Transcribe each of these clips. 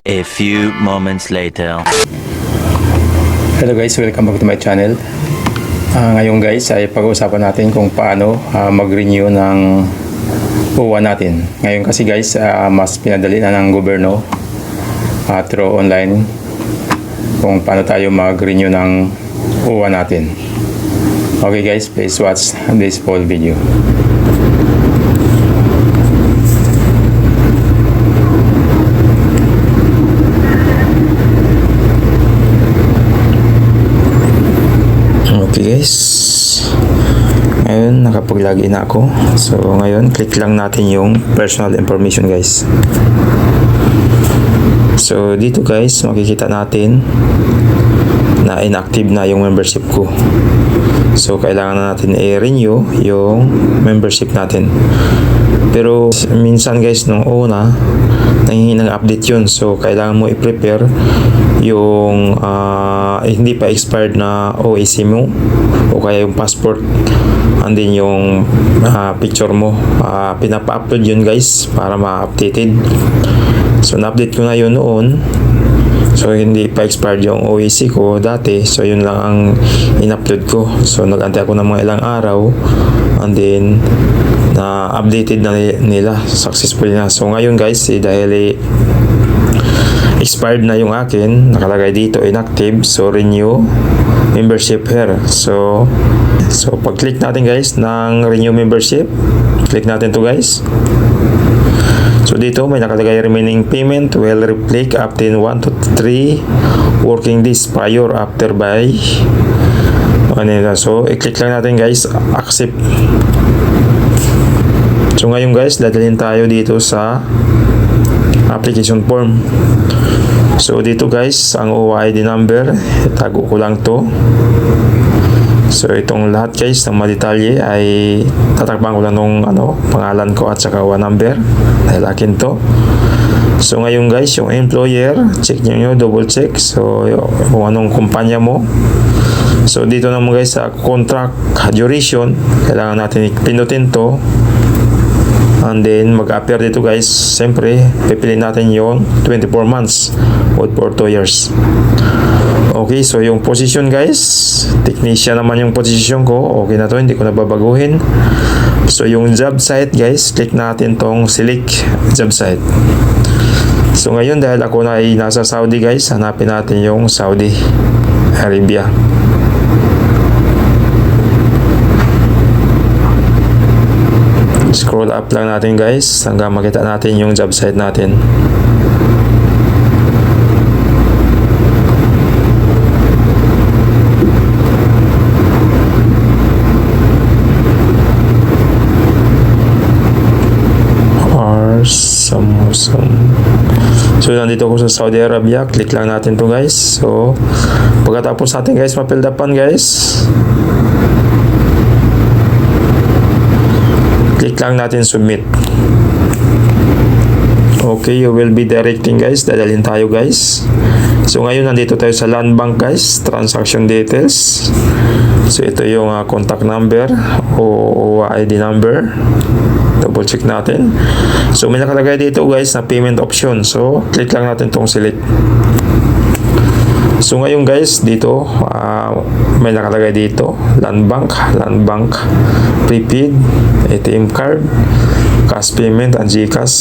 A few moments later. Hello guys, welcome back to my channel. Ngayon guys ay pag-uusapan natin kung paano mag-renew ng UWA natin. Ngayon kasi guys mas pinadali na ng gobyerno through online kung paano tayo mag-renew ng UWA natin. Okay guys, please watch this full video. Okay guys, ngayon nakapag-login na ako. So ngayon click lang natin yung personal information guys. So dito guys makikita natin na inactive na yung membership ko. So kailangan na natin i-renew yung membership natin. Pero minsan guys nung una nanghihingi ng update yun. So kailangan mo i-prepare yung hindi pa expired na OAC mo o kaya yung passport and then yung picture mo. Pinapa-upload yun guys para ma-updated. So na-update ko na yun noon. So hindi pa expired yung OAC ko dati. So yun lang ang in-upload ko. So nag-antay ako ng mga ilang araw and then na updated na nila successfully na. So ngayon guys dahil expired na yung akin, nakalagay dito inactive, so renew membership here. So pag click natin guys ng renew membership, click natin to guys. So dito may nakalagay remaining payment will reflect up to 1 to 3 working days prior after by so i-click lang natin guys accept. So ngayon guys dadalhin tayo dito sa application form. So dito guys ang OID number, itago ko lang to. So itong lahat guys ng madetalye ay tatakpan ko lang nung pangalan ko at saka OWA number dahil akin to. So ngayon guys yung employer, check nyo, double check. So kung anong kumpanya mo. So dito naman guys sa contract duration, kailangan natin pindutin to. And then mag-appear dito guys, siyempre pipiliin natin yung 24 months or for 2 years. Okay, so yung position guys, technician naman yung position ko. Okay na to, hindi ko na babaguhin. So yung job site guys, click natin tong select job site. So ngayon dahil ako na ay nasa Saudi guys, hanapin natin yung Saudi Arabia. Scroll up lang natin guys hanggang makita natin yung job site natin. So nandito ko sa Saudi Arabia, click lang natin to guys. So pagkatapos natin guys mapildapan guys, click lang natin submit. Okay, you will be directing guys, dadalhin tayo guys. So ngayon nandito tayo sa land bank guys, transaction details. So ito yung contact number o ID number, double check natin. So may nakalagay dito guys na payment option, so click lang natin tong select. So ngayon guys dito may nakalagay dito land bank prepaid, ATM card, cash payment and GCash,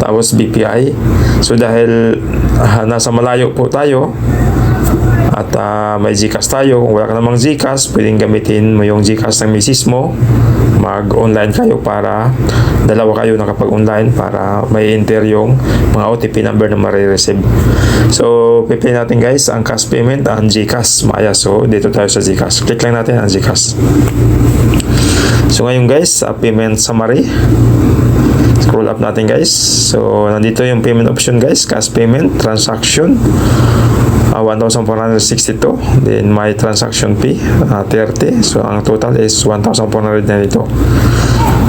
tapos BPI. So dahil nasa malayo po tayo at may GCash tayo, kung wala ka namang GCash pwedeng gamitin mo yung GCash ng misis mo. Mag-online kayo para dalawa kayo nakapag-online para may enter yung mga OTP number na marireceive. So pipiliin natin guys ang cash payment and GCash Maya. So dito tayo sa GCash, click lang natin ang GCash. So ngayon guys payment summary, scroll up natin guys. So nandito yung payment option guys, cash payment, transaction 1,462, then my transaction fee 30. So ang total is 1,400 na dito.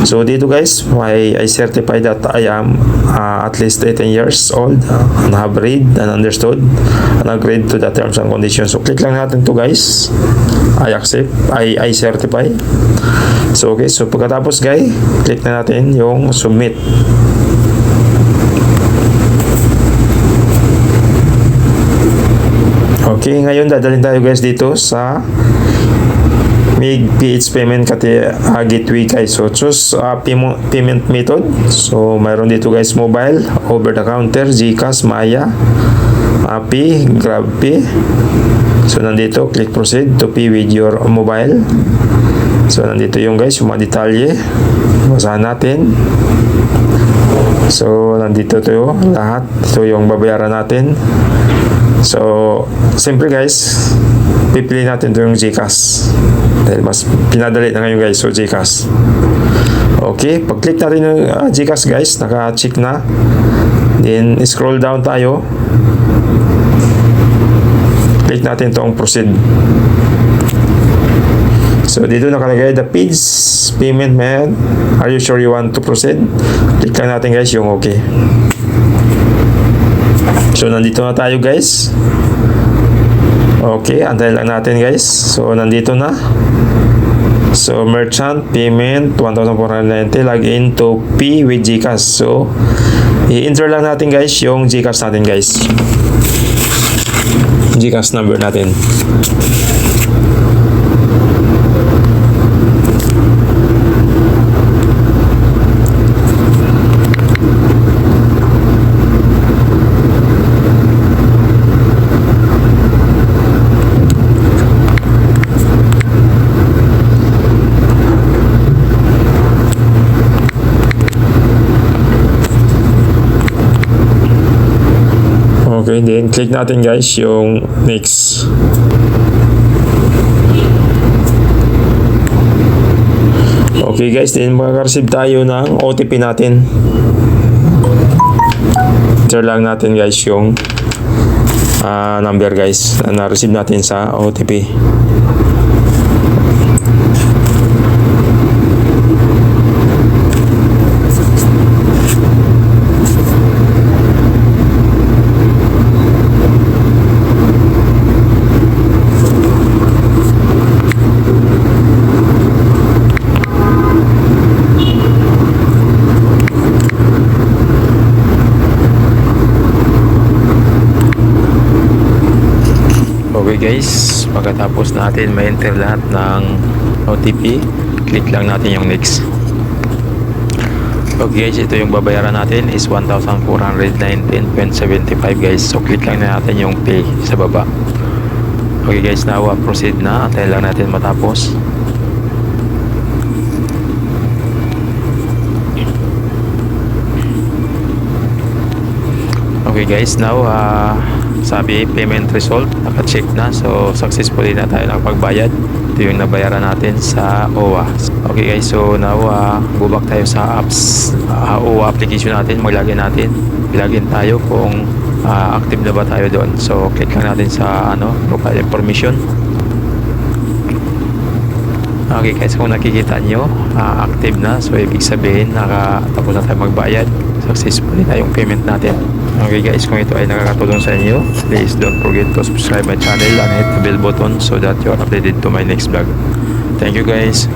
So dito guys I certify that I am at least 18 years old and have read and understood and agreed to the terms and conditions. So click lang natin to guys, I accept, I certify. So okay, so pagkatapos guys click na natin yung submit. Okay, ngayon dadalhin tayo guys dito sa PH payment gateway guys. So choose payment method. So mayroon dito guys mobile, over the counter, GCash, Maya, Api, GrabPay. So nandito click proceed to pay with your mobile. So nandito yung guys yung mga detalye. Basahan natin. So nandito to lahat. Ito yung babayaran natin. So siyempre guys, pipili natin ito yung GCash dahil mas pinadali na ngayon guys. So GCash. Okay, pag click natin yung GCash guys, naka-check na. Then scroll down tayo. Click natin itong proceed. So dito nakalagay the page payment method. Are you sure you want to proceed? Click lang natin guys yung okay. So nandito na tayo guys. Okay, antayin lang natin guys. So nandito na. So merchant payment 1,490, login to pay with GCash. So i-enter lang natin guys yung GCash natin guys. GCash number natin. Okay, then click natin guys yung next. Okay guys, then makaka-receive tayo ng OTP natin. Enter lang natin guys yung number guys na na-receive natin sa OTP. Okay guys, pagkatapos natin ma-enter lahat ng OTP, click lang natin yung next. Okay guys, ito yung babayaran natin is 1,419.75 guys. So click lang natin yung pay sa baba. Okay guys, now proceed na. Antayin lang natin matapos. Okay guys, now sabi payment result naka-check na, so successfully na tayo nakapagbayad. Ito yung nabayaran natin sa OWA. Okay guys, so now go back tayo sa apps, OWA application natin. Maglagin natin, ilagin tayo kung active na ba tayo doon. So click lang natin sa profile information. Okay guys, kung nakikita nyo active na, so ibig sabihin nakatapos na tayo magbayad. Successfully na yung payment natin. Okay guys, kung ito ay nakakatulong sa inyo, please don't forget to subscribe my channel and hit the bell button so that you are updated to my next vlog. Thank you guys.